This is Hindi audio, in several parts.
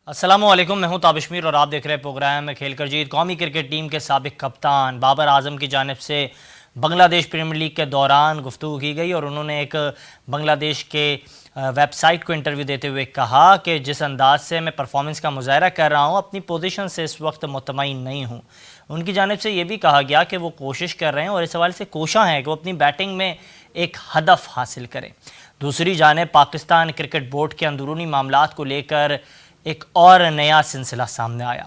अस्सलामुअलैकुम, मैं हूं ताबिश मीर और आप देख रहे हैं प्रोग्राम खेल कर जीत। कौमी क्रिकेट टीम के साबिक कप्तान बाबर आजम की जानिब से बांग्लादेश प्रीमियर लीग के दौरान गुफ्तगू की गई और उन्होंने एक बांग्लादेश के वेबसाइट को इंटरव्यू देते हुए कहा कि जिस अंदाज से मैं परफॉर्मेंस का मुजाहरा कर रहा हूं, अपनी पोजीशन से इस वक्त मुतमईन नहीं हूं। उनकी जानिब से ये भी कहा गया कि वो कोशिश कर रहे हैं और इस हवाले से कोशां हैं कि वो अपनी बैटिंग में एक हदफ हासिल करें। दूसरी जानिब पाकिस्तान क्रिकेट बोर्ड के अंदरूनी मामलात को लेकर एक और नया सिलसिला सामने आया।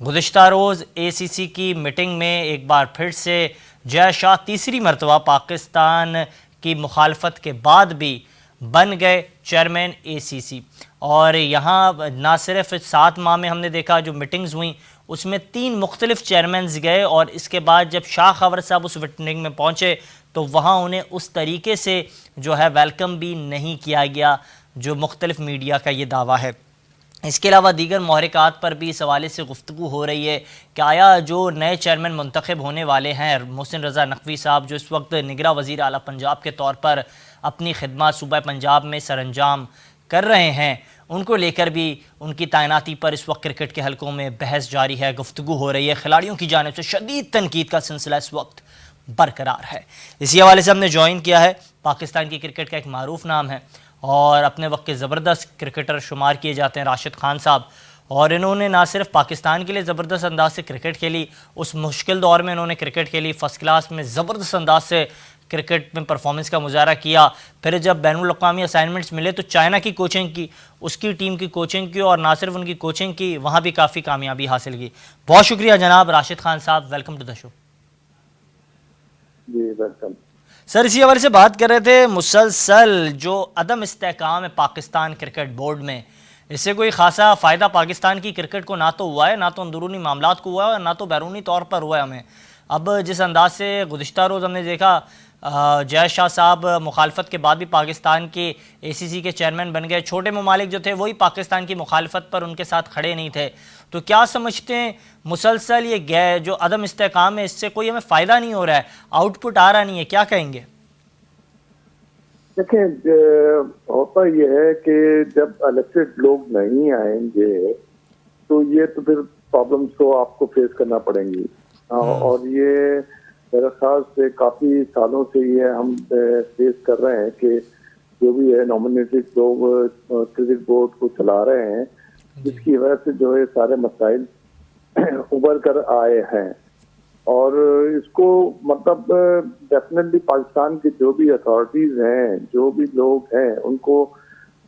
गुज़िश्ता रोज़ ACC की मीटिंग में एक बार फिर से जय शाह तीसरी मरतबा पाकिस्तान की मुखालफत के बाद भी बन गए चेयरमैन ACC। और यहाँ ना सिर्फ 7 माह में हमने देखा जो मीटिंग्स हुई उसमें 3 मुख्तलिफ चेयरमैन्स गए और इसके बाद जब शाह खबर साहब उस मीटिंग में पहुँचे तो वहाँ उन्हें उस तरीके से जो है वेलकम भी नहीं किया गया जो मुख्तलिफ मीडिया का ये दावा है। इसके अलावा दीगर महरिकात पर भी इस हवाले से गुफ्तगू हो रही है कि आया जो नए चेयरमैन मुंतखब होने वाले हैं मोहसिन रज़ा नकवी साहब, जो इस वक्त निगरां वज़ीर आला पंजाब के तौर पर अपनी खिदमत सूबा पंजाब में सरअंजाम कर रहे हैं, उनको लेकर भी उनकी तैनाती पर इस वक्त क्रिकेट के हलकों में बहस जारी है, गुफ्तगू हो रही है। खिलाड़ियों की जानिब से शदीद तनकीद का सिलसिला इस वक्त बरकरार है। इसी हवाले से हमने ज्वाइन किया है पाकिस्तान की क्रिकेट का एक मारूफ नाम है और अपने वक्त के ज़बरदस्त क्रिकेटर शुमार किए जाते हैं राशिद खान साहब। और इन्होंने ना सिर्फ पाकिस्तान के लिए ज़बरदस्त अंदाज से क्रिकेट खेली, उस मुश्किल दौर में इन्होंने क्रिकेट खेली, फ़र्स्ट क्लास में ज़बरदस्त अंदाज से क्रिकेट में परफॉर्मेंस का मुजाहरा किया। फिर जब बैनुल अक़वामी असाइनमेंट्स मिले तो चाइना की कोचिंग की, उसकी टीम की कोचिंग की और ना सिर्फ उनकी कोचिंग की, वहाँ भी काफ़ी कामयाबी हासिल की। बहुत शुक्रिया जनाब राशिद खान साहब, वेलकम टू द शो। जी वेलकम सर, इसी हवाले से बात कर रहे थे, मुसलसल जो अदम इस्तेहकाम है पाकिस्तान क्रिकेट बोर्ड में, इससे कोई खासा फ़ायदा पाकिस्तान की क्रिकेट को ना तो हुआ है, ना तो अंदरूनी मामलात को हुआ है और ना तो बैरूनी तौर पर हुआ है हमें। अब जिस अंदाज से गुज़िश्ता रोज़ हमने देखा जय शाह साहब मुखालफत के बाद भी पाकिस्तान के ACC के चेयरमैन बन गए, छोटे ममालिक जो थे वही पाकिस्तान की मुखालफत पर उनके साथ खड़े नहीं थे। तो क्या समझते हैं मुसलसल ये जो अदम इस्तेहकाम है इससे कोई हमें फ़ायदा नहीं हो रहा है, आउटपुट आ रहा नहीं है, क्या कहेंगे? देखें, होता यह है कि जब इलेक्टेड लोग नहीं आएंगे तो ये तो फिर प्रॉब्लम्स तो आपको फेस करना पड़ेंगी। और ये मेरे ख्याल से काफ़ी सालों से ये हम फेस कर रहे हैं कि जो भी है नॉमिनेटेड लोग क्रिकेट बोर्ड को चला रहे हैं, जिसकी वजह से जो है सारे मसाइल उभर कर आए हैं। और इसको मतलब डेफिनेटली पाकिस्तान की जो भी अथॉरिटीज हैं, जो भी लोग हैं, उनको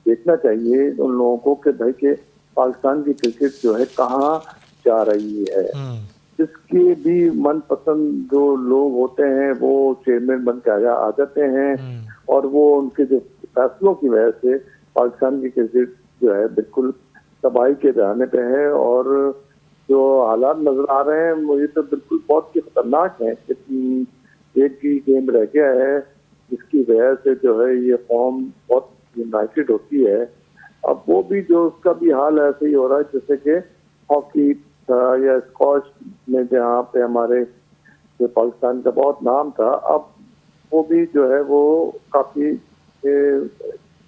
देखना चाहिए उन लोगों को कि भाई के पाकिस्तान की क्रिकेट जो है कहाँ जा रही है। जिसके भी मनपसंद जो लोग होते हैं वो चेयरमैन बन के आ जाते हैं और वो उनके जो फैसलों की वजह से पाकिस्तान की क्रिकेट जो है बिल्कुल तबाही के दहाने पे है। और जो हालात नजर आ रहे हैं मुझे तो बिल्कुल बहुत ही खतरनाक है। एक ही गेम रह गया है जिसकी वजह से जो है ये कौम बहुत यूनाइटेड होती है। अब वो भी जो उसका भी हाल ऐसे ही हो रहा है जैसे कि हॉकी या स्क्वॉश में जहाँ पे हमारे जो पाकिस्तान का बहुत नाम था, अब वो भी जो है वो काफी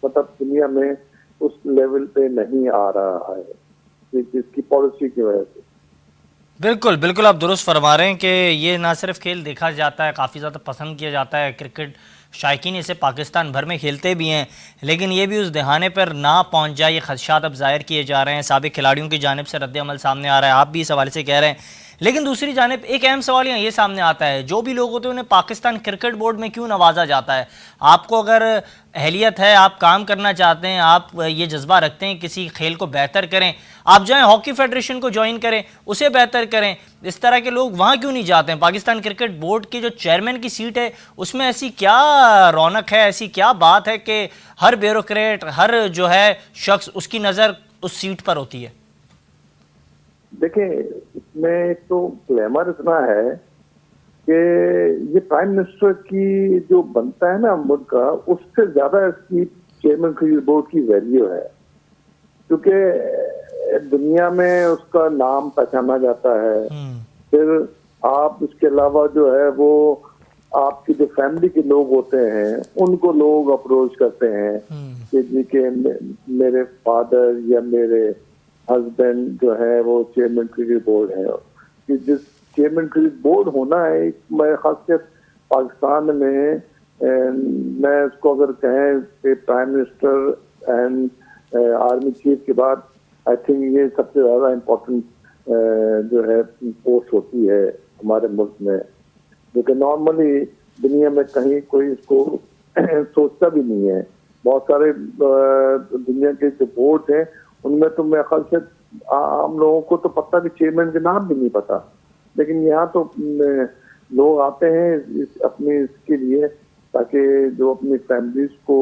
मतलब दुनिया में उस लेवल पे नहीं आ रहा है जिसकी पॉलिसी की वजह से। बिल्कुल बिल्कुल, आप दुरुस्त फरमा रहे हैं कि ये ना सिर्फ खेल देखा जाता है, काफ़ी ज़्यादा पसंद किया जाता है, क्रिकेट शायकीन इसे पाकिस्तान भर में खेलते भी हैं, लेकिन ये भी उस दहाने पर ना पहुंच जाए, ये खदशात अब ज़ाहिर किए जा रहे हैं। साबिक खिलाड़ियों की जानिब से रद्द-ए-अमल सामने आ रहा है, आप भी इस हवाले से कह रहे हैं। लेकिन दूसरी जानिब एक अहम सवाल यहाँ ये सामने आता है, जो भी लोग होते हैं उन्हें पाकिस्तान क्रिकेट बोर्ड में क्यों नवाजा जाता है? आपको अगर अहलियत है, आप काम करना चाहते हैं, आप ये जज्बा रखते हैं किसी खेल को बेहतर करें, आप जाएं हॉकी फेडरेशन को ज्वाइन करें, उसे बेहतर करें। इस तरह के लोग वहाँ क्यों नहीं जाते हैं? पाकिस्तान क्रिकेट बोर्ड की जो चेयरमैन की सीट है उसमें ऐसी क्या रौनक है, ऐसी क्या बात है कि हर ब्यूरोक्रेट, हर जो है शख्स, उसकी नज़र उस सीट पर होती है? देखिए, इसमें एक तो ग्लैमर इतना है कि ये प्राइम मिनिस्टर की जो बनता है ना मुल्क का, उससे ज्यादा इसकी चेयरमैन क्रिकेट बोर्ड की वैल्यू है, क्योंकि दुनिया में उसका नाम पहचाना जाता है। फिर आप इसके अलावा जो है वो आपकी जो फैमिली के लोग होते हैं उनको लोग अप्रोच करते हैं कि जी के मेरे फादर या मेरे हस्बैंड जो है वो चेयरमैन क्रिकेट बोर्ड है, कि जिस चेयरमैन क्रिकेट बोर्ड होना है मैं खासियत पाकिस्तान में मैं उसको अगर कहें कि prime minister and army chief के बाद आई थिंक ये सबसे ज्यादा इम्पोर्टेंट जो है पोस्ट होती है हमारे मुल्क में, क्योंकि नॉर्मली दुनिया में कहीं कोई इसको सोचता भी नहीं है। बहुत सारे दुनिया के जो बोर्ड हैं उनमें तो मैं ख्याल से आम लोगों को तो पता भी, चेयरमैन के नाम भी नहीं पता, लेकिन यहाँ तो लोग आते हैं अपने इसके लिए ताकि जो अपनी फैमिलीज को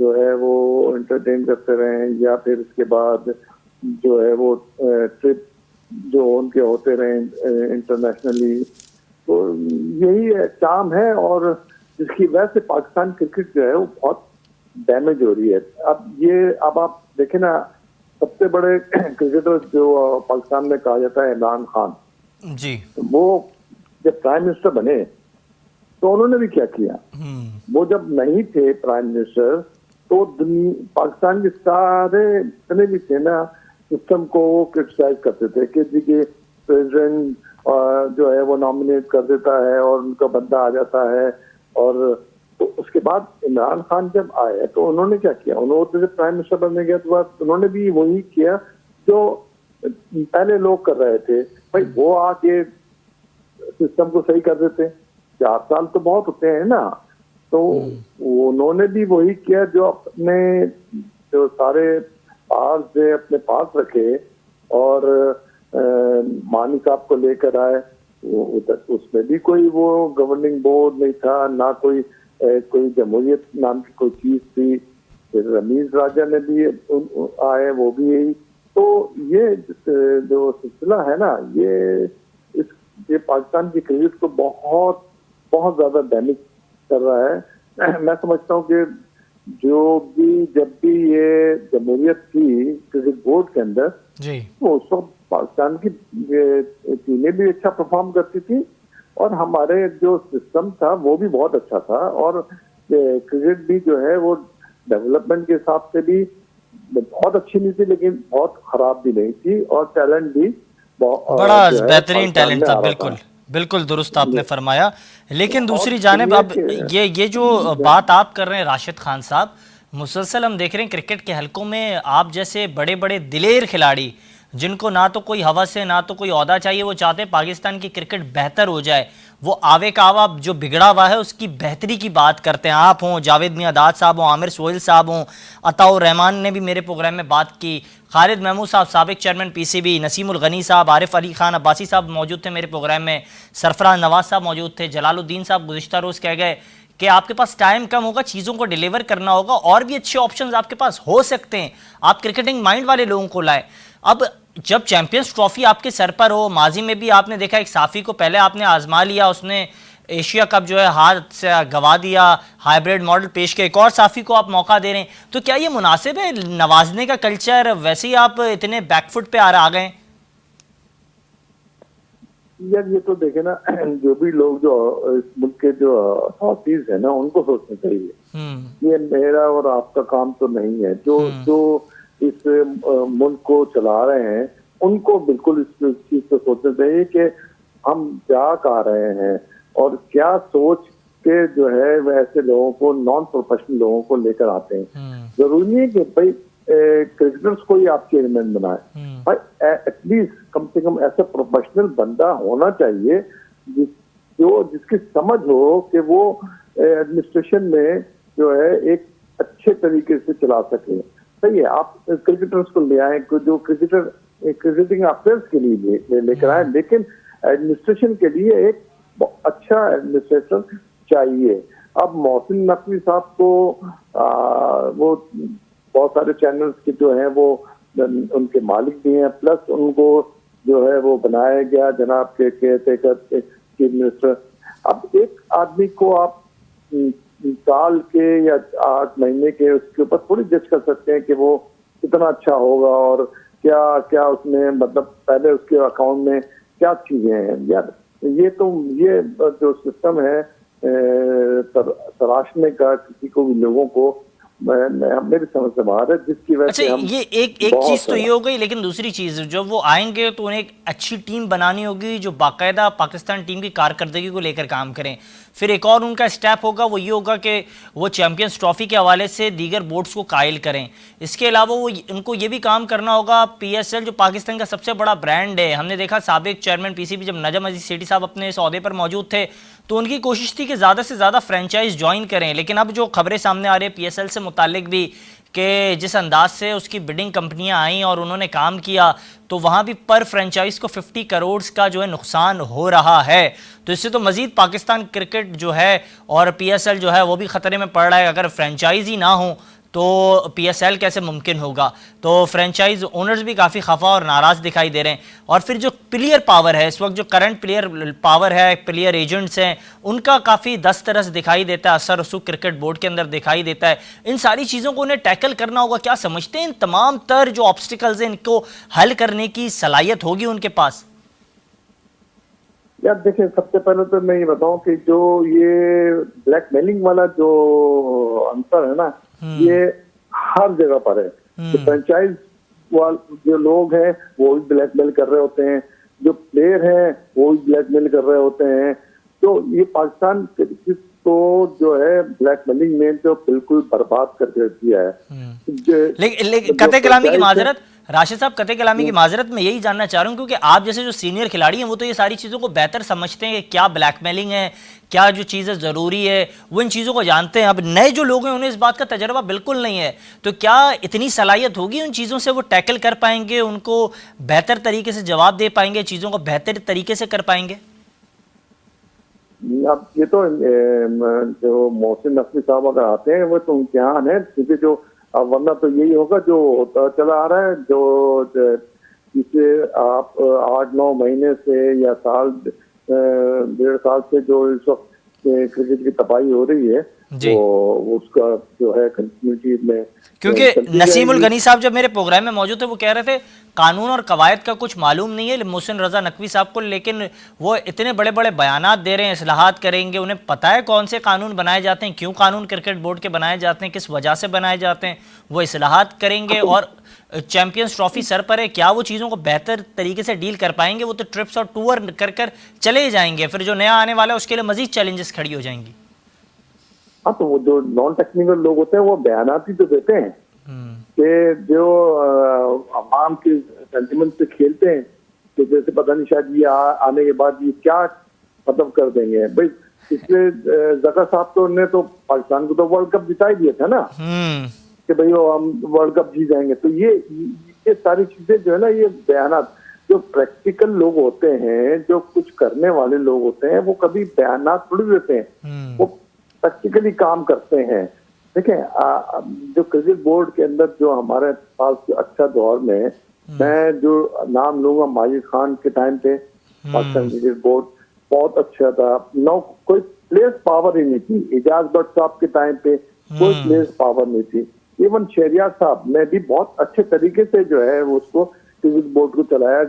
जो है वो एंटरटेन करते रहें, या फिर इसके बाद जो है वो ट्रिप जो उनके होते रहे इंटरनेशनली। तो यही चार्म है और जिसकी वजह से पाकिस्तान क्रिकेट जो है वो बहुत डैमेज हो रही है। अब आप देखें ना, सबसे बड़े क्रिकेटर जो पाकिस्तान में कहा जाता है इमरान खान जी, वो जब प्राइम मिनिस्टर बने तो उन्होंने भी क्या किया, वो जब नहीं थे प्राइम मिनिस्टर तो पाकिस्तान के सारे जितने भी थे ना सिस्टम को वो क्रिटिसाइज करते थे कि जी के प्रेसिडेंट जो है वो नॉमिनेट कर देता है और उनका बंदा आ जाता है। और तो उसके बाद इमरान खान जब आए तो उन्होंने क्या किया, उन्होंने जब प्राइम मिनिस्टर बनने गया तो उन्होंने भी वही किया जो पहले लोग कर रहे थे। भाई वो आके सिस्टम को सही कर देते, 4 साल तो बहुत होते हैं ना, तो उन्होंने भी वही किया जो अपने जो सारे पास थे अपने पास रखे और मानी साहब को लेकर आए। उसमें भी कोई वो गवर्निंग बोर्ड नहीं था, ना कोई जमहूरियत नाम की कोई चीज थी। फिर रमीज राजा ने भी आए, वो भी यही। तो ये जो सिलसिला है ना, ये पाकिस्तान की क्रिकेट को बहुत बहुत ज्यादा डैमेज कर रहा है। मैं समझता हूँ कि जब भी ये जमहूरियत थी क्रिकेट बोर्ड के अंदर जी, तो उस वक्त पाकिस्तान की टीमें भी अच्छा परफॉर्म करती थी और हमारे जो सिस्टम था वो भी बहुत अच्छा था, और क्रिकेट भी जो है वो डेवलपमेंट के हिसाब से भी बहुत अच्छी नहीं थी लेकिन बहुत खराब भी नहीं थी, और टैलेंट भी बड़ा जो है बेहतरीन पाकिस्तान टैलेंट में था। आ रहा बिल्कुल बिल्कुल दुरुस्त आपने फरमाया। लेकिन और दूसरी जानिब अब कि ये जो बात आप कर रहे हैं राशिद खान साहब, मुसलसल हम देख रहे हैं क्रिकेट के हलकों में आप जैसे बड़े बड़े दिलेर खिलाड़ी जिनको ना तो कोई हवस है ना तो कोई ओहदा चाहिए, वो चाहते हैं पाकिस्तान की क्रिकेट बेहतर हो जाए, वो आवे का आवा जो बिगड़ा हुआ है उसकी बेहतरी की बात करते हैं। आप हों, जावेद मियादाद साहब हों, आमिर सोहेल साहब हों, अताउर रहमान ने भी मेरे प्रोग्राम में बात की, खालिद महमूद साहब साबिक चेयरमैन पीसीबी, नसीमुल गनी साहब, आरिफ अली खान अब्बासी साहब मौजूद थे मेरे प्रोग्राम में, सरफराज नवाज साहब मौजूद थे, जलालुद्दीन साहब गुज़िश्ता रोज़ कह गए कि आपके पास टाइम कम होगा, चीज़ों को डिलीवर करना होगा, और भी अच्छे ऑप्शंस आपके पास हो सकते हैं, आप क्रिकेटिंग माइंड वाले लोगों को लाए। अब जब चैंपियंस ट्रॉफी आपके सर पर हो, माजी में भी आपने देखा एक साफ़ी को पहले आपने आजमा लिया, उसने एशिया कप जो है हाथ से गवा दिया, हाइब्रिड मॉडल पेश किया, एक और साफ़ी को आप मौका दे रहे हैं, तो क्या ये मुनासिब है? नवाजने का कल्चर वैसे ही आप इतने बैकफुट पे आ गए? यार ये तो देखे ना, जो भी लोग जो इस मुल्क के जो अथॉरिटीज है ना उनको सोचना चाहिए, ये मेरा और आपका काम तो नहीं है। जो इस मुल्क को चला रहे हैं उनको बिल्कुल इस चीज को सोचना चाहिए कि हम जा कहा रहे हैं और क्या सोच के जो है वह ऐसे लोगों को, नॉन प्रोफेशनल लोगों को लेकर आते हैं। जरूरी नहीं है कि भाई क्रिकेटर्स को ही आप चेयरमैन बनाए, भाई एटलीस्ट कम से कम ऐसा प्रोफेशनल बंदा होना चाहिए जिसकी समझ हो कि वो एडमिनिस्ट्रेशन में जो है एक अच्छे तरीके से चला सके। सही है, आप क्रिकेटर्स को ले आए जो क्रिकेटिंग अफेयर्स के लिए लेकर आए, लेकिन एडमिनिस्ट्रेशन के लिए एक अच्छा एडमिनिस्ट्रेशन चाहिए। अब मोहसिन नकवी साहब को वो बहुत सारे चैनल्स के जो हैं वो उनके मालिक भी हैं, प्लस उनको जो है वो बनाया गया जनाब के केयरटेकर चीफ मिनिस्टर। अब एक आदमी को आप साल के या 8 महीने के उसके ऊपर थोड़ी जज कर सकते हैं कि वो कितना अच्छा होगा और क्या क्या उसमें मतलब पहले उसके अकाउंट में क्या चीजें हैं। यार ये जो सिस्टम है तराशने का किसी को भी लोगों को, मेरी समझ से बाहर है, जिसकी वजह अच्छा, से हम ये एक बहुत चीज तो ये सारा हो गई, लेकिन दूसरी चीज जब वो आएंगे तो उन्हें एक अच्छी टीम बनानी होगी जो बाकायदा पाकिस्तान टीम की कारकर्दगी को लेकर काम करें। फिर एक और उनका स्टेप होगा, वो ये होगा कि वो चैंपियंस ट्रॉफी के हवाले से दीगर बोर्ड्स को कायल करें। इसके अलावा वो उनको ये भी काम करना होगा, पीएसएल जो पाकिस्तान का सबसे बड़ा ब्रांड है, हमने देखा साबिक चेयरमैन पीसीबी जब नजम अजीज सेठी साहब अपने इस ओहदे पर मौजूद थे तो उनकी कोशिश थी कि ज़्यादा से ज़्यादा फ्रेंचाइज ज्वाइन करें। लेकिन अब जो खबरें सामने आ रही है पीएसएल से मुतालिक भी कि जिस अंदाज से उसकी बिडिंग कंपनियां आईं और उन्होंने काम किया तो वहाँ भी पर फ्रेंचाइज को 50 करोड़ का जो है नुकसान हो रहा है। तो इससे तो मज़ीद पाकिस्तान क्रिकेट जो है और पीएसएल जो है वो भी ख़तरे में पड़ रहा है। अगर फ्रेंचाइज ही ना हो तो पीएसएल कैसे मुमकिन होगा। तो फ्रेंचाइज ओनर्स भी काफ़ी खफा और नाराज़ दिखाई दे रहे हैं। और फिर जो प्लेयर पावर है इस वक्त, जो करंट प्लेयर पावर है, प्लेयर एजेंट्स हैं, उनका काफ़ी दस्तरस दिखाई देता है, असर रसूख क्रिकेट बोर्ड के अंदर दिखाई देता है। इन सारी चीज़ों को उन्हें टैकल करना होगा। क्या समझते हैं इन तमाम तर जो ऑब्स्टिकल्स हैं इनको हल करने की सलाहियत होगी उनके पास? यार देखिए, सबसे पहले तो मैं ये बताऊं कि जो ये ब्लैकमेलिंग वाला जो अंतर है ना, ये हर जगह पर है। तो फ्रेंचाइज वाले जो लोग हैं वो भी ब्लैकमेल कर रहे होते हैं, जो प्लेयर हैं वो भी ब्लैकमेल कर रहे होते हैं। तो ये पाकिस्तान क्रिकेट को जो है ब्लैकमेलिंग में तो बिल्कुल बर्बाद करके दिया है। लेकिन कतई कलामी की माजरत राशिद साहब, कतई कलामी की माजरत मैं यही जानना चाह रहा हूँ क्योंकि आप जैसे जो सीनियर खिलाड़ी हैं वो तो ये सारी चीज़ों को बेहतर समझते हैं कि क्या ब्लैकमेलिंग है, क्या जो चीज़ें ज़रूरी है, वो इन चीज़ों को जानते हैं। अब नए जो लोग हैं उन्हें इस बात का तजर्बा बिल्कुल नहीं है, तो क्या इतनी सलाहियत होगी उन चीज़ों से, वो टैकल कर पाएंगे, उनको बेहतर तरीके से जवाब दे पाएंगे, चीज़ों को बेहतर तरीके से कर पाएंगे? अब ये तो जो मोहसिन नकवी साहब अगर आते हैं वो तो इम्तिहान है, क्योंकि जो वरना तो यही होगा जो होता चला आ रहा है, जो इसे आप 8-9 महीने से या साल 1.5 साल से जो इस वक्त क्रिकेट की तबाही हो रही है वो उसका जो है कंटिन्यूटी में, क्योंकि नसीमुल गनी साहब जब मेरे प्रोग्राम में मौजूद थे वो कह रहे थे कानून और कवायद का कुछ मालूम नहीं है मोहसिन रजा नकवी साहब को, लेकिन वो इतने बड़े बड़े बयानात दे रहे हैं, इस्लाहात करेंगे, उन्हें पता है कौन से कानून बनाए जाते हैं, क्यों कानून क्रिकेट बोर्ड के बनाए जाते हैं, किस वजह से बनाए जाते हैं, वो इस्लाहात करेंगे और चैंपियंस ट्रॉफी सर पर है। क्या वो चीज़ों को बेहतर तरीके से डील कर पाएंगे? वो तो ट्रिप्स और टूर कर कर चले जाएंगे, फिर जो नया आने वाला है उसके लिए मजीद चैलेंजेस खड़ी हो जाएंगी। हाँ, तो वो जो नॉन टेक्निकल लोग होते हैं वो बयानात ही तो देते हैं कि जो आवाम के सेंटिमेंट से खेलते हैं कि जैसे पता नहीं शायद ये आने के बाद ये क्या खत्म कर देंगे। भाई पिछले जका साहब तो ने तो पाकिस्तान को तो वर्ल्ड कप जिता ही दिया था ना कि भाई वो हम वर्ल्ड कप जीत जाएंगे। तो ये सारी चीजें जो है ना, ये बयानात, जो प्रैक्टिकल लोग होते हैं, जो कुछ करने वाले लोग होते हैं, वो कभी बयानात थोड़ी देते हैं, वो प्रैक्टिकली काम करते हैं। देखें, जो क्रिकेट बोर्ड के अंदर जो हमारे पास जो अच्छा दौर में, मैं जो नाम लूंगा, माजिद खान के टाइम पे पाकिस्तान क्रिकेट बोर्ड बहुत अच्छा था। कोई प्लेस पावर ही नहीं थी। एजाज भट्ट साहब के टाइम पे कोई प्लेस पावर नहीं थी। इवन शहरियार साहब ने भी बहुत अच्छे तरीके से जो है वो उसको क्रिकेट बोर्ड को चलाया।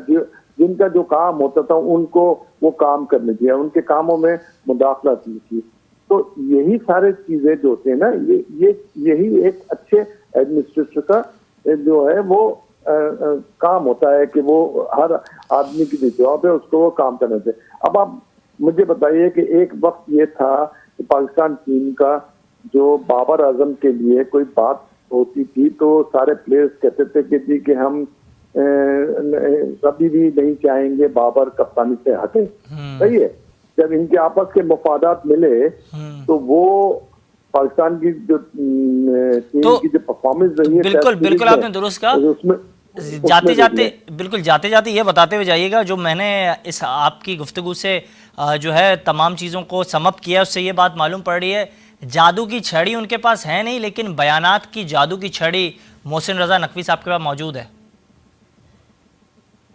जिनका जो काम होता था उनको वो काम करने दिया, उनके कामों में मुदाखलत नहीं की। तो यही सारे चीजें जो होती है ना, यही एक अच्छे एडमिनिस्ट्रेटर का जो है वो काम होता है कि वो हर आदमी की जो जॉब है उसको वो काम करने से। अब आप मुझे बताइए कि एक वक्त ये था कि पाकिस्तान टीम का जो बाबर आजम के लिए कोई बात होती थी तो सारे प्लेयर्स कहते थे कि जी कि हम कभी भी नहीं चाहेंगे बाबर कप्तानी से हटे। सही है। जब इनके आपस के मफादात मिले तो वो पाकिस्तान की जो टीम की जो परफॉर्मेंस रही है, बिल्कुल आपने दुरुस्त कहा। उसमें जाते जाते ये बताते हुए जाइएगा, जो मैंने इस आपकी गुफ्तगू से जो है तमाम चीज़ों को समअप किया उससे ये बात मालूम पड़ रही है, जादू की छड़ी उनके पास है नहीं, लेकिन बयानात की जादू की छड़ी मोहसिन रजा नकवी साहब के पास मौजूद है।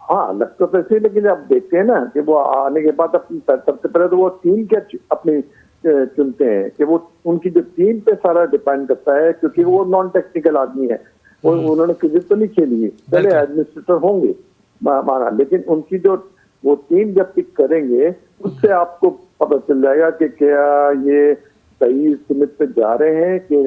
हाँ, लगता तो ऐसे, लेकिन अब देखते हैं ना कि वो आने के बाद अपनी सबसे पहले तो वो टीम क्या अपनी चुनते हैं कि वो उनकी जो टीम पे सारा डिपेंड करता है, क्योंकि वो नॉन टेक्निकल आदमी है। वो उन्होंने क्रिकेट तो नहीं खेली है, पहले एडमिनिस्ट्रेटर होंगे माना, लेकिन उनकी जो वो टीम जब पिक करेंगे उससे आपको पता चल जाएगा कि क्या ये सही सीमित पे जा रहे हैं कि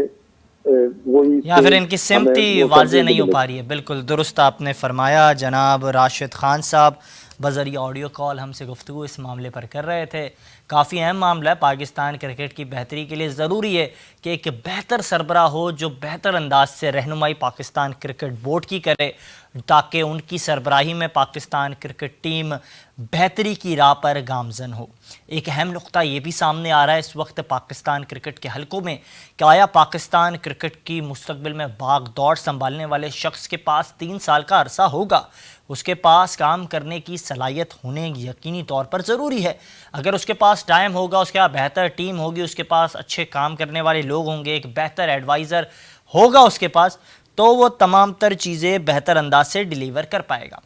वही या फिर इनकी सिमती हमें वो वाज़े करने नहीं हो के लिए। पा रही है। बिल्कुल दुरुस्त आपने फरमाया। जनाब राशिद खान साहब बज़रिया ऑडियो कॉल हमसे गुफ्तगू इस मामले पर कर रहे थे। काफ़ी अहम मामला है। पाकिस्तान क्रिकेट की बेहतरी के लिए ज़रूरी है कि एक बेहतर सरबराह हो जो बेहतर अंदाज से रहनुमाई पाकिस्तान क्रिकेट बोर्ड की करे, ताकि उनकी सरबराही में पाकिस्तान क्रिकेट टीम बेहतरी की राह पर गामजन हो। एक अहम नुक्ता ये भी सामने आ रहा है इस वक्त पाकिस्तान क्रिकेट के हलकों में कि आया पाकिस्तान क्रिकेट की मुस्तकबिल में भाग दौड़ संभालने वाले शख्स के पास 3 साल का अरसा होगा। उसके पास काम करने की सलाहियत होने यकीनी तौर पर ज़रूरी है। अगर उसके पास टाइम होगा, उसके पास बेहतर टीम होगी, उसके पास अच्छे काम करने वाले लोग होंगे, एक बेहतर एडवाइज़र होगा उसके पास, तो वो तमाम तर चीज़ें बेहतर अंदाज से डिलीवर कर पाएगा।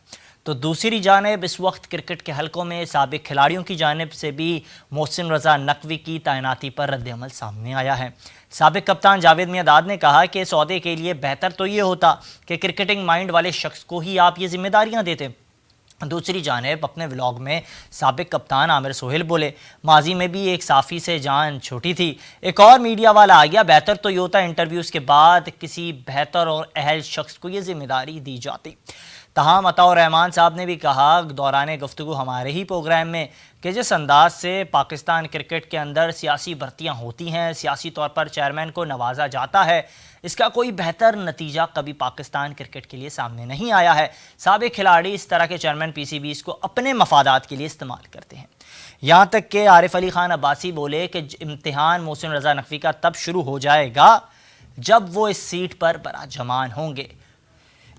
तो दूसरी जानिब इस वक्त क्रिकेट के हलकों में साबिक खिलाड़ियों की जानिब से भी मोहसिन रज़ा नकवी की तैनाती पर रद्द-ए-अमल सामने आया है। साबिक कप्तान जावेद मियांदाद ने कहा कि सौदे के लिए बेहतर तो ये होता कि क्रिकेटिंग माइंड वाले शख्स को ही आप ये जिम्मेदारियां देते। दूसरी जानिब अपने व्लॉग में साबिक कप्तान आमिर सोहेल बोले, माजी में भी एक साफ़ी से जान छोटी थी, एक और मीडिया वाला आ गया, बेहतर तो ये होता इंटरव्यूज़ के बाद किसी बेहतर और अहल शख्स को ये जिम्मेदारी दी जाती। तहाम अताउर रहमान साहब ने भी कहा दौरान गुफ्तगू हमारे ही प्रोग्राम में कि जिस अंदाज से पाकिस्तान क्रिकेट के अंदर सियासी भर्तियाँ होती हैं, सियासी तौर पर चेयरमैन को नवाजा जाता है, इसका कोई बेहतर नतीजा कभी पाकिस्तान क्रिकेट के लिए सामने नहीं आया है। साबिक खिलाड़ी इस तरह के चेयरमैन PCBs को अपने मफादात के लिए इस्तेमाल करते हैं। यहाँ तक कि आरिफ अली खान अब्बासी बोले कि इम्तिहान मोहसिन रज़ा नकवी का तब शुरू हो जाएगा जब वो इस सीट पर बराजमान होंगे।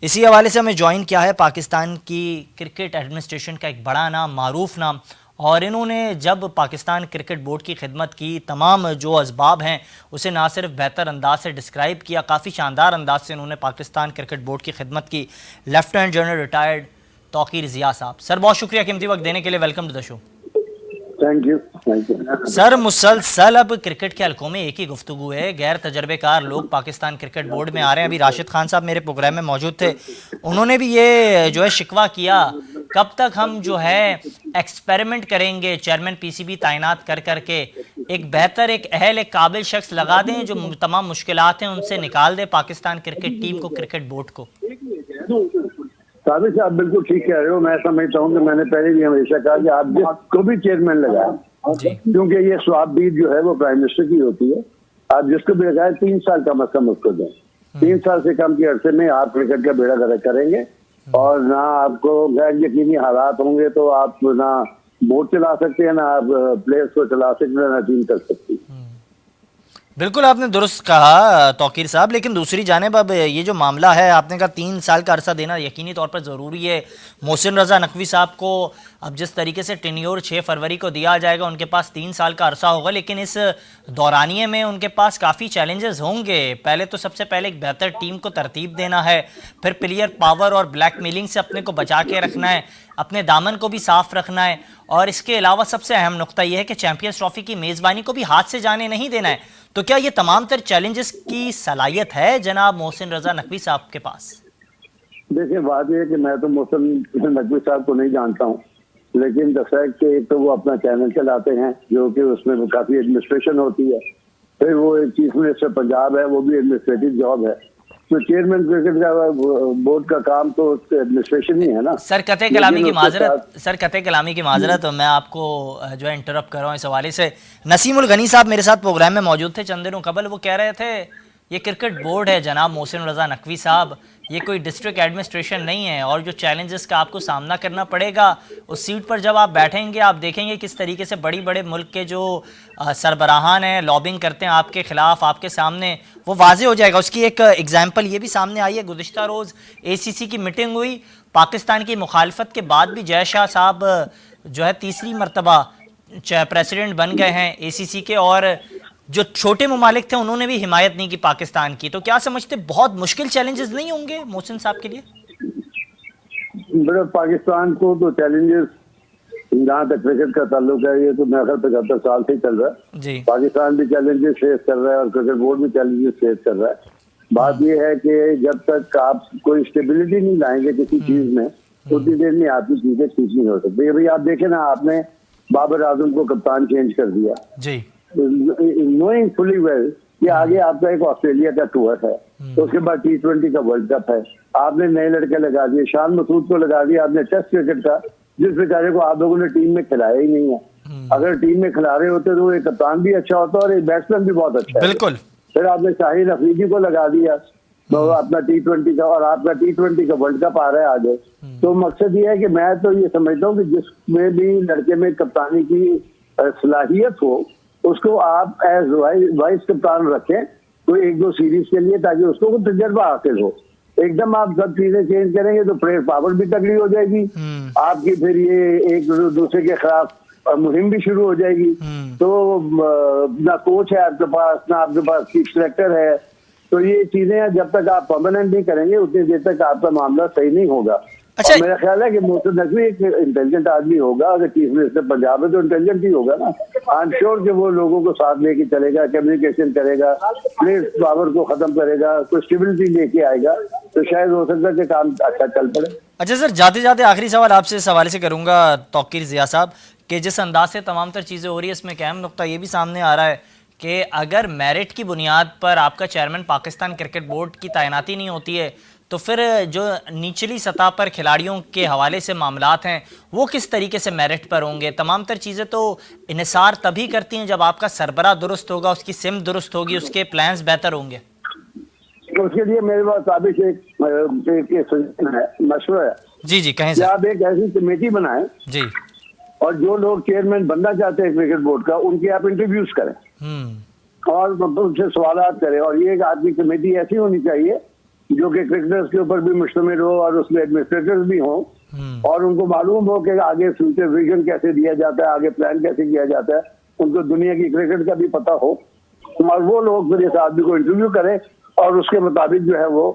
इसी हवाले से हमें ज्वाइन किया है पाकिस्तान की क्रिकेट एडमिनिस्ट्रेशन का एक बड़ा नाम, मारूफ नाम, और इन्होंने जब पाकिस्तान क्रिकेट बोर्ड की खिदमत की, तमाम जो असबाब हैं उसे ना सिर्फ बेहतर अंदाज से डिस्क्राइब किया, काफ़ी शानदार अंदाज से उन्होंने पाकिस्तान क्रिकेट बोर्ड की खिदमत की। Lieutenant general retired Tauqeer Zia साहब, सर बहुत शुक्रिया कीमती वक्त देने के लिए। Welcome to the show. Thank you. Sir मुसलसल अब क्रिकेट के हलकों में एक ही गुफ्तगू है, गैर तजर्बेकार लोग पाकिस्तान क्रिकेट बोर्ड में आ रहे हैं। अभी राशिद खान साहब मेरे प्रोग्राम में मौजूद थे, उन्होंने भी ये जो है शिकवा किया, कब तक हम जो है एक्सपेरिमेंट करेंगे, चेयरमैन PCB तैनात कर करके एक बेहतर, एक अहल, एक काबिल शख्स लगा दें जो तमाम मुश्किलात हैं उनसे निकाल दे पाकिस्तान क्रिकेट टीम को, क्रिकेट बोर्ड को। साबिक साहब बिल्कुल ठीक कह रहे हो। मैं समझता हूँ कि मैंने पहले भी हमेशा कहा कि आप जिसको भी चेयरमैन लगाए, क्योंकि ये स्वाबीद जो है वो प्राइम मिनिस्टर की होती है, आप जिसको भी लगाए 3 साल कम अज कम उसको दें। 3 साल से कम के अरसे में आप क्रिकेट का बेड़ा गर्क करेंगे, और ना आपको गैर यकीनी हालात होंगे तो आप ना बोर्ड चला सकते हैं, ना आप प्लेयर्स को चला सकते हैं, ना टीम कर सकते हैं। बिल्कुल आपने दुरुस्त कहा तौकीर साहब, लेकिन दूसरी जानिब अब ये जो मामला है, आपने कहा 3 साल का अरसा देना यकीनी तौर पर ज़रूरी है। मोहसिन रज़ा नकवी साहब को अब जिस तरीके से टेन्योर 6 फरवरी को दिया जाएगा, उनके पास 3 साल का अरसा होगा, लेकिन इस दौरानिए में उनके पास काफ़ी चैलेंजेस होंगे। पहले तो सबसे पहले एक बेहतर टीम को तरतीब देना है, फिर प्लेयर पावर और ब्लैकमेलिंग से अपने को बचा के रखना है, अपने दामन को भी साफ रखना है, और इसके अलावा सबसे अहम नुकता यह है कि चैंपियंस ट्रॉफी की मेज़बानी को भी हाथ से जाने नहीं देना है। तो क्या ये तमाम तर चैलेंजेस की सलाहियत है जनाब मोहसिन रज़ा नकवी साहब के पास? देखिए, बात यह है कि मैं तो मोहसिन नकवी साहब को नहीं जानता हूँ, लेकिन द फैक्ट कि एक तो वो अपना चैनल चलाते हैं जो कि उसमें काफी एडमिनिस्ट्रेशन होती है, फिर वो एक चीफ मिनिस्टर पंजाब है, वो भी एडमिनिस्ट्रेटिव जॉब है, तो चेयरमैन क्रिकेट का बोर्ड का काम तो एडमिनिस्ट्रेशन ही है ना। सर कते कलामी की माजरत, मैं आपको जो है इंटरप्ट कर रहा हूँ इस हवाले से। नसीमुल गनी साहब मेरे साथ प्रोग्राम में मौजूद थे चंद दिनों कबल, वो कह रहे थे ये क्रिकेट बोर्ड है जनाब मोहसिन रज़ा नकवी साहब, ये कोई डिस्ट्रिक्ट एडमिनिस्ट्रेशन नहीं है, और जो चैलेंजेस का आपको सामना करना पड़ेगा उस सीट पर जब आप बैठेंगे, आप देखेंगे किस तरीके से बड़ी बड़े मुल्क के जो सरबराहान हैं लॉबिंग करते हैं आपके खिलाफ, आपके सामने वो वाजे हो जाएगा। उसकी एक एग्जाम्पल ये भी सामने आई है, गुज़िश्ता रोज़ ACC की मीटिंग हुई, पाकिस्तान की मुखालफत के बाद भी जय शाह साहब जो है तीसरी मरतबा प्रेसिडेंट बन गए हैं ACC के, और जो छोटे ममालिक थे उन्होंने भी हिमायत नहीं की पाकिस्तान की। तो क्या समझते, बहुत मुश्किल चैलेंजेस नहीं होंगे मोहसिन साहब के लिए? मेरे पाकिस्तान को तो चैलेंजेस, जहाँ तक क्रिकेट का ताल्लुक है, ये तो मेरे ख्याल 75 साल से ही चल रहा है जी। पाकिस्तान भी चैलेंजेस फेस कर रहा है और क्रिकेट बोर्ड भी चैलेंजेस फेस कर रहा है। बात ये है कि जब तक आप कोई स्टेबिलिटी नहीं लाएंगे किसी चीज में, उतनी देर में आपकी चीजें ठीक नहीं हो सकती। भाई आप देखें ना, आपने बाबर आजम को कप्तान चेंज कर दिया जी, knowing fully well कि आगे आपका एक ऑस्ट्रेलिया का टूर है, तो उसके बाद T20 का वर्ल्ड कप है, आपने नए लड़के लगा दिए, शान मसूद को लगा दिया आपने टेस्ट क्रिकेट का, जिस बेचारे को आप लोगों ने टीम में खिलाया ही नहीं है। अगर टीम में खिला रहे होते तो एक कप्तान भी अच्छा होता और एक बैट्समैन भी बहुत अच्छा है। बिल्कुल। फिर आपने शाहिद अफरीदी को लगा दिया, तो अपना T20 का, और आपका T20 का वर्ल्ड कप आ रहा है आगे। तो मकसद ये है कि मैं तो ये समझता हूँ कि जिसमें भी लड़के में कप्तानी की सलाहियत हो, उसको आप एज वाइस कप्तान रखें तो एक दो सीरीज के लिए, ताकि उसको कुछ तजर्बा हासिल हो। एकदम आप सब चीजें चेंज करेंगे तो प्लेयर पावर भी तगड़ी हो जाएगी आपकी, फिर ये एक दूसरे के खिलाफ मुहिम भी शुरू हो जाएगी। तो ना कोच है आपके पास, ना आपके पास चीफ सेलेक्टर है, तो ये चीजें जब तक आप परमानेंट नहीं करेंगे उतनी देर तक आपका मामला सही नहीं होगा। अच्छा, और मेरा ख्याल है कि मोहसिन नकवी एक इंटेलिजेंट आदमी होगा, अगर चीफ मिनिस्टर पंजाब है तो इंटेलिजेंट ही होगा ना। आई एम श्योर कि वो लोगों को साथ लेके चलेगा, कम्युनिकेशन करेगा, प्लेस पावर को खत्म करेगा, कुछ स्टेबिलिटी लेके आएगा, तो शायद हो सकता है कि काम अच्छा चल पड़े। अच्छा सर, जाते जाते आखिरी सवाल आपसे इस हवाले से करूंगा तौकीर ज़िया साहब, कि जिस अंदाज से तमाम तर चीज़ें हो रही है, इसमें एक अहम नुकता ये भी सामने आ रहा है कि अगर मेरिट की बुनियाद पर आपका चेयरमैन पाकिस्तान क्रिकेट बोर्ड की तैनाती नहीं होती है, तो फिर जो निचली सतह पर खिलाड़ियों के हवाले से मामलात हैं वो किस तरीके से मेरिट पर होंगे? तमाम तर चीज़ें तो इन्हिसार तभी करती हैं जब आपका सरबराह दुरुस्त होगा, उसकी सिमत दुरुस्त होगी, उसके प्लान्स बेहतर होंगे। तो उसके लिए मेरे पास साबिश एक सजेशन है, मशवरा है। जी जी, कहें कि सर। आप एक ऐसी कमेटी बनाएं जी। और जो लोग चेयरमैन बनना चाहते हैं क्रिकेट बोर्ड का, उनके आप इंटरव्यूज करें और उनसे सवालात करें। और ये एक आदमी कमेटी ऐसी होनी चाहिए जो कि क्रिकेटर्स के ऊपर भी मुश्तमिल हो और उसमें एडमिनिस्ट्रेटर्स भी हों, और उनको मालूम हो कि आगे फ्यूचर विजन कैसे दिया जाता है, आगे प्लान कैसे किया जाता है, उनको दुनिया की क्रिकेट का भी पता हो, और वो लोग फिर इस आदमी को इंटरव्यू करें और उसके मुताबिक जो है वो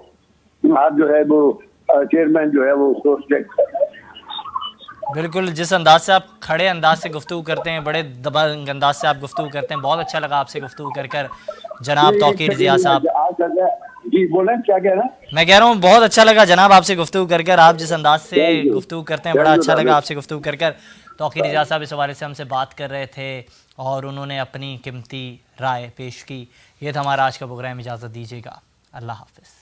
आप जो है वो चेयरमैन जो है वो उसको सिलेक्ट करें। बिल्कुल, जिस अंदाज से आप खड़े अंदाज से गुफ्तगू करते हैं, बड़े दबंग अंदाज से आप गुफ्तगू करते हैं, बहुत अच्छा लगा आपसे गुफ्तगू कर कर जनाब तौकीर ज़िया साहब। जी बोलें, क्या कह रहे हैं? मैं कह रहा हूँ बहुत अच्छा लगा जनाब आपसे गुफ्तगू कर कर, आप जिस अंदाज से गुफ्तगू करते हैं बड़ा अच्छा लगा आपसे गुफ्तगू कर कर। तौकीर ज़िया साहब इस हवाले से हमसे बात कर रहे थे और उन्होंने अपनी कीमती राय पेश की। ये था हमारा आज का प्रोग्राम, इजाज़त दीजिएगा, अल्लाह हाफिज़।